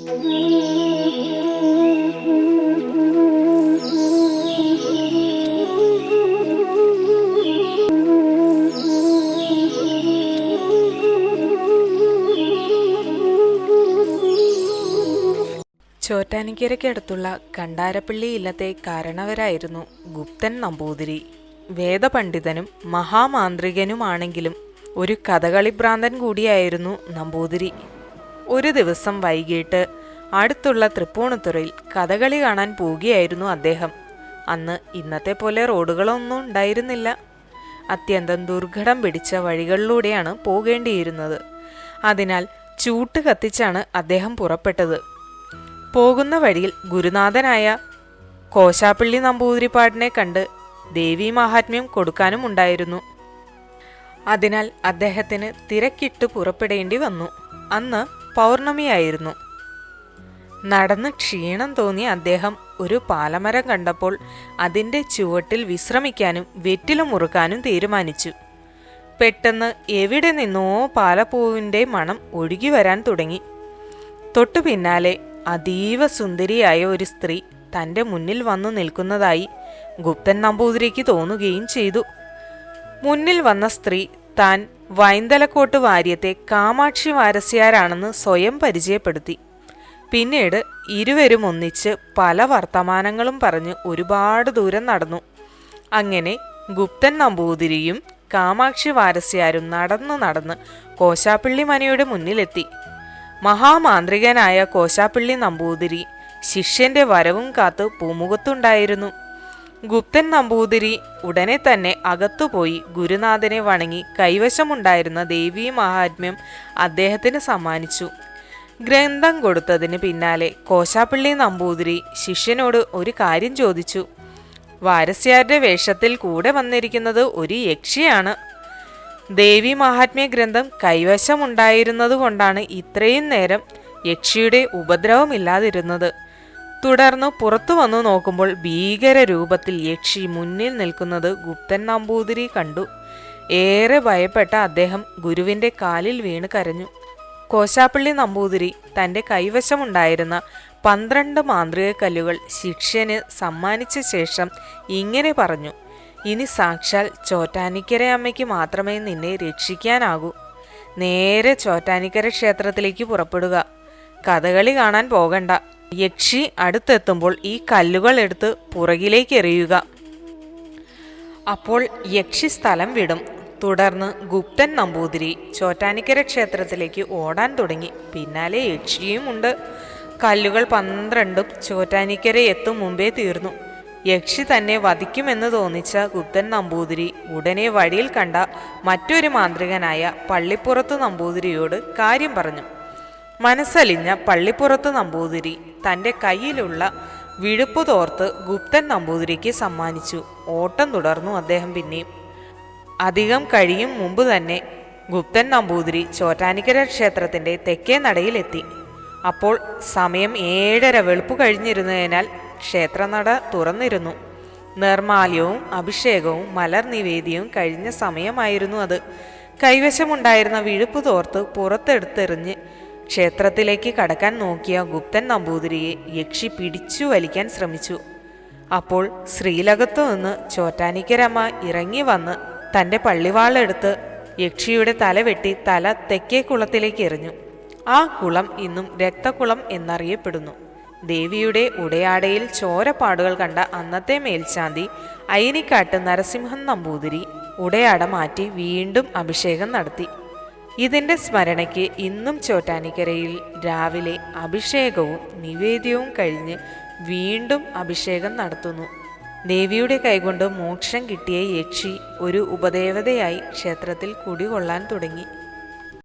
ചോറ്റാനിക്കരയ്ക്കടുത്തുള്ള കണ്ടാരപ്പള്ളി ഇല്ലത്തെ കാരണവരായിരുന്നു ഗുപ്തൻ നമ്പൂതിരി. വേദപണ്ഡിതനും മഹാമാന്ത്രികനുമാണെങ്കിലും ഒരു കഥകളിഭ്രാന്തൻ കൂടിയായിരുന്നു നമ്പൂതിരി. ഒരു ദിവസം വൈകിട്ട് അടുത്തുള്ള തൃപ്പൂണിത്തുറയിൽ കഥകളി കാണാൻ പോവുകയായിരുന്നു അദ്ദേഹം. അന്ന് ഇന്നത്തെ പോലെ റോഡുകളൊന്നും ഉണ്ടായിരുന്നില്ല. അത്യന്തം ദുർഘടം പിടിച്ച വഴികളിലൂടെയാണ് പോകേണ്ടിയിരുന്നത്. അതിനാൽ ചൂട്ട് കത്തിച്ചാണ് അദ്ദേഹം പുറപ്പെട്ടത്. പോകുന്ന വഴിയിൽ ഗുരുനാഥനായ കോശാപ്പള്ളി നമ്പൂതിരിപ്പാടിനെ കണ്ട് ദേവീ മഹാത്മ്യം കൊടുക്കാനും ഉണ്ടായിരുന്നു. അതിനാൽ അദ്ദേഹത്തിന് തിരക്കിട്ട് പുറപ്പെടേണ്ടി വന്നു. അന്ന് പൗർണമിയായിരുന്നു. നടന്ന് ക്ഷീണം തോന്നിയ അദ്ദേഹം ഒരു പാലമരം കണ്ടപ്പോൾ അതിൻ്റെ ചുവട്ടിൽ വിശ്രമിക്കാനും വെറ്റില മുറുക്കാനും തീരുമാനിച്ചു. പെട്ടെന്ന് എവിടെ നിന്നോ പാലപ്പൂവിൻ്റെ മണം ഒഴുകി വരാൻ തുടങ്ങി. തൊട്ടു പിന്നാലെ അതീവ സുന്ദരിയായ ഒരു സ്ത്രീ തൻ്റെ മുന്നിൽ വന്നു നിൽക്കുന്നതായി ഗുപ്തൻ നമ്പൂതിരിക്ക് തോന്നുകയും ചെയ്തു. മുന്നിൽ വന്ന സ്ത്രീ താൻ വൈന്തലക്കോട്ട് വാര്യത്തെ കാമാക്ഷി വാരസ്യാരാണെന്ന് സ്വയം പരിചയപ്പെടുത്തി. പിന്നീട് ഇരുവരും ഒന്നിച്ച് പല വർത്തമാനങ്ങളും പറഞ്ഞ് ഒരുപാട് ദൂരം നടന്നു. അങ്ങനെ ഗുപ്തൻ നമ്പൂതിരിയും കാമാക്ഷി വാരസ്യാരും നടന്ന് കോശാപ്പള്ളി മനയുടെ മുന്നിലെത്തി. മഹാമാന്ത്രികനായ കോശാപ്പള്ളി നമ്പൂതിരി ശിഷ്യന്റെ വരവും കാത്ത് പൂമുഖത്തുണ്ടായിരുന്നു. ഗുപ്തൻ നമ്പൂതിരി ഉടനെ തന്നെ അകത്തുപോയി ഗുരുനാഥനെ വണങ്ങി കൈവശമുണ്ടായിരുന്ന ദേവീ മഹാത്മ്യം അദ്ദേഹത്തിന് സമ്മാനിച്ചു. ഗ്രന്ഥം കൊടുത്തതിന് പിന്നാലെ കോശാപ്പള്ളി നമ്പൂതിരി ശിഷ്യനോട് ഒരു കാര്യം ചോദിച്ചു. വാരസ്യാരുടെ വേഷത്തിൽ കൂടെ വന്നിരിക്കുന്നത് ഒരു യക്ഷിയാണ്. ദേവീ മഹാത്മ്യ ഗ്രന്ഥം കൈവശമുണ്ടായിരുന്നതുകൊണ്ടാണ് ഇത്രയും നേരം യക്ഷിയുടെ ഉപദ്രവമില്ലാതിരുന്നത്. തുടർന്ന് പുറത്തു വന്നു നോക്കുമ്പോൾ ഭീകര രൂപത്തിൽ യക്ഷി മുന്നിൽ നിൽക്കുന്നത് ഗുപ്തൻ നമ്പൂതിരി കണ്ടു. ഏറെ ഭയപ്പെട്ട അദ്ദേഹം ഗുരുവിൻ്റെ കാലിൽ വീണ് കരഞ്ഞു. കോശാപ്പള്ളി നമ്പൂതിരി തൻ്റെ കൈവശമുണ്ടായിരുന്ന 12 മാന്ത്രിക കല്ലുകൾ ശിഷ്യന് സമ്മാനിച്ച ശേഷം ഇങ്ങനെ പറഞ്ഞു: ഇനി സാക്ഷാൽ ചോറ്റാനിക്കര അമ്മയ്ക്ക് മാത്രമേ നിന്നെ രക്ഷിക്കാനാകൂ. നേരെ ചോറ്റാനിക്കര ക്ഷേത്രത്തിലേക്ക് പുറപ്പെടുക. കഥകളി കാണാൻ പോകണ്ട. യക്ഷി അടുത്തെത്തുമ്പോൾ ഈ കല്ലുകൾ എടുത്ത് പുറകിലേക്ക് എറിയുക. അപ്പോൾ യക്ഷി സ്ഥലം വിടും. തുടർന്ന് ഗുപ്തൻ നമ്പൂതിരി ചോറ്റാനിക്കര ക്ഷേത്രത്തിലേക്ക് ഓടാൻ തുടങ്ങി. പിന്നാലെ യക്ഷിയും ഉണ്ട്. കല്ലുകൾ 12 ചോറ്റാനിക്കര എത്തും മുമ്പേ തീർന്നു. യക്ഷി തന്നെ വധിക്കുമെന്ന് തോന്നിച്ച ഗുപ്തൻ നമ്പൂതിരി ഉടനെ വഴിയിൽ കണ്ട മറ്റൊരു മാന്ത്രികനായ പള്ളിപ്പുറത്തു നമ്പൂതിരിയോട് കാര്യം പറഞ്ഞു. മനസ്സലിഞ്ഞ പള്ളിപ്പുറത്തു നമ്പൂതിരി തൻ്റെ കയ്യിലുള്ള വിഴുപ്പ് തോർത്ത് ഗുപ്തൻ നമ്പൂതിരിക്ക് സമ്മാനിച്ചു. ഓട്ടം തുടർന്നു അദ്ദേഹം പിന്നെയും. അധികം കഴിയും മുമ്പ് തന്നെ ഗുപ്തൻ നമ്പൂതിരി ചോറ്റാനിക്കര ക്ഷേത്രത്തിൻ്റെ തെക്കേ നടയിലെത്തി. അപ്പോൾ സമയം 7:30 വെളുപ്പ് കഴിഞ്ഞിരുന്നതിനാൽ ക്ഷേത്രനട തുറന്നിരുന്നു. നിർമാല്യവും അഭിഷേകവും മലർ നിവേദ്യവും കഴിഞ്ഞ സമയമായിരുന്നു അത്. കൈവശമുണ്ടായിരുന്ന വിഴുപ്പ് തോർത്ത് പുറത്തെടുത്തെറിഞ്ഞ് ക്ഷേത്രത്തിലേക്ക് കടക്കാൻ നോക്കിയ ഗുപ്തൻ നമ്പൂതിരിയെ യക്ഷി പിടിച്ചു വലിക്കാൻ ശ്രമിച്ചു. അപ്പോൾ ശ്രീലകത്തു നിന്ന് ചോറ്റാനിക്കരമ്മ ഇറങ്ങി വന്ന് തൻ്റെ പള്ളിവാളെടുത്ത് യക്ഷിയുടെ തല വെട്ടി തല തെക്കേ കുളത്തിലേക്ക് എറിഞ്ഞു. ആ കുളം ഇന്നും രക്തക്കുളം എന്നറിയപ്പെടുന്നു. ദേവിയുടെ ഉടയാടയിൽ ചോരപ്പാടുകൾ കണ്ട അന്നത്തെ മേൽശാന്തി അയിനിക്കാട്ട് നരസിംഹൻ നമ്പൂതിരി ഉടയാട മാറ്റി വീണ്ടും അഭിഷേകം നടത്തി. ഇതിൻ്റെ സ്മരണയ്ക്ക് ഇന്നും ചോറ്റാനിക്കരയിൽ രാവിലെ അഭിഷേകവും നിവേദ്യവും കഴിഞ്ഞ് വീണ്ടും അഭിഷേകം നടത്തുന്നു. ദേവിയുടെ കൈകൊണ്ട് മോക്ഷം കിട്ടിയ യക്ഷി ഒരു ഉപദേവതയായി ക്ഷേത്രത്തിൽ കുടികൊള്ളാൻ തുടങ്ങി.